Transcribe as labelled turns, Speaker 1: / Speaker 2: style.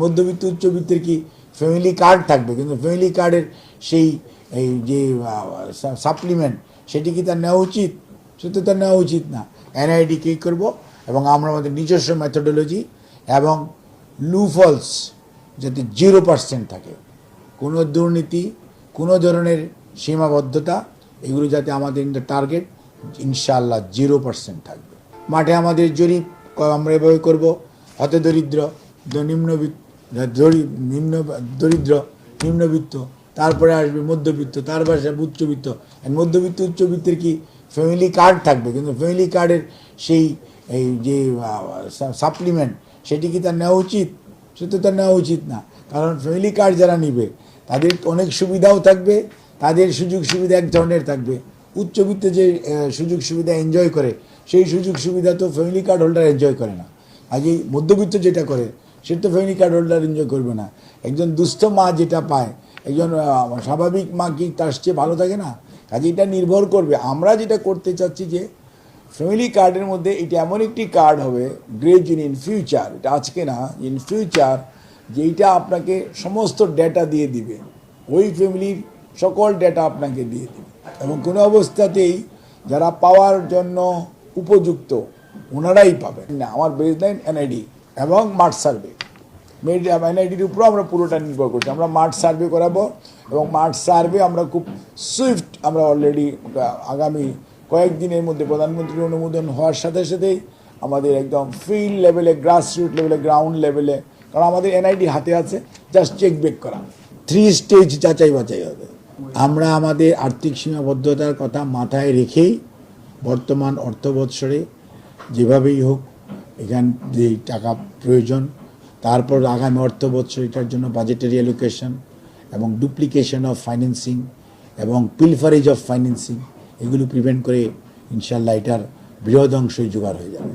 Speaker 1: মধ্যবিত্ত উচ্চবিত্তের কি family card থাকবে, কিন্তু ফ্যামিলি কার্ডের সেই এই যে সাপ্লিমেন্ট সেটি কি তার নেওয়া উচিত? সেটা তার নেওয়া উচিত না। এনআইডি কী করবো, এবং আমরা আমাদের নিজস্ব মেথোডোলজি এবং লুফলস যাতে 0% থাকে, কোনো দুর্নীতি, কোনো ধরনের সীমাবদ্ধতা, এগুলো যাতে আমাদের টার্গেট ইনশাআল্লাহ 0% থাকবে। মাঠে আমাদের জরিপ আমরা এভাবে করব, হতদরিদ্র, নিম্নবিত্ত, তারপরে আসবে মধ্যবিত্ত, তারপরে আসবে উচ্চবিত্ত। মধ্যবিত্ত উচ্চবিত্তের কি ফ্যামিলি কার্ড থাকবে, কিন্তু ফ্যামিলি কার্ডের সেই এই যে সাপ্লিমেন্ট সেটি কি তার নেওয়া উচিত? সেটা তার নেওয়া উচিত না। কারণ ফ্যামিলি কার্ড যারা নিবে তাদের অনেক সুবিধাও থাকবে, তাদের সুযোগ সুবিধা এক ধরনের থাকবে। উচ্চবিত্ত যে সুযোগ সুবিধা এনজয় করে, সেই সুযোগ সুবিধা তো ফ্যামিলি কার্ড হোল্ডার এনজয় করে না। আজকে মধ্যবিত্ত যেটা করে সেটা তো ফ্যামিলি কার্ড হোল্ডার এনজয় করবে না। একজন দুস্থ মা যেটা পায়, একজন স্বাভাবিক মা কি তার চেয়ে ভালো থাকে না? কাজে এটা নির্ভর করবে। আমরা যেটা করতে চাচ্ছি যে ফ্যামিলি কার্ডের মধ্যে এটা এমন একটি কার্ড হবে গ্রেজুয়ালি ইন ফিউচার, এটা আজকে না, ইন ফিউচার, যেইটা আপনাকে সমস্ত ডেটা দিয়ে দিবে, ওই ফ্যামিলির সকল ডেটা আপনাকে দিয়ে দিবে, এবং কোনো অবস্থাতেই যারা পাওয়ার জন্য উপযুক্ত ওনারাই পাবেন না। আমার বেসলাইন এনআইডি এবং মার্ট সার্ভে, এনআইডির উপরও আমরা পুরোটা নির্ভর করছি। আমরা মার্ট সার্ভে করাবো, এবং মার্ট সার্ভে আমরা খুব সুইফট, আমরা অলরেডি আগামী কয়েকদিনের মধ্যে প্রধানমন্ত্রীর অনুমোদন হওয়ার সাথে সাথেই আমাদের একদম ফিল্ড লেভেলে, গ্রাসরুট লেভেলে, গ্রাউন্ড লেভেলে, কারণ আমাদের এনআইডি হাতে আছে, জাস্ট চেক বেক করা, 3 স্টেজ যাচাই বাছাই হবে। আমরা আমাদের আর্থিক সীমাবদ্ধতার কথা মাথায় রেখেই বর্তমান অর্থ বৎসরে যেভাবেই হোক এখান যে টাকা প্রয়োজন, তারপর আগামী অর্থ বৎসর এটার জন্য বাজেটারি অ্যালোকেশন এবং ডুপ্লিকেশন অফ ফাইন্যান্সিং এবং পিলফারেজ অফ ফাইন্যান্সিং, এগুলো প্রিভেন্ট করে ইনশাল্লাহ এটার বৃহৎ অংশই জোগাড় হয়ে যাবে।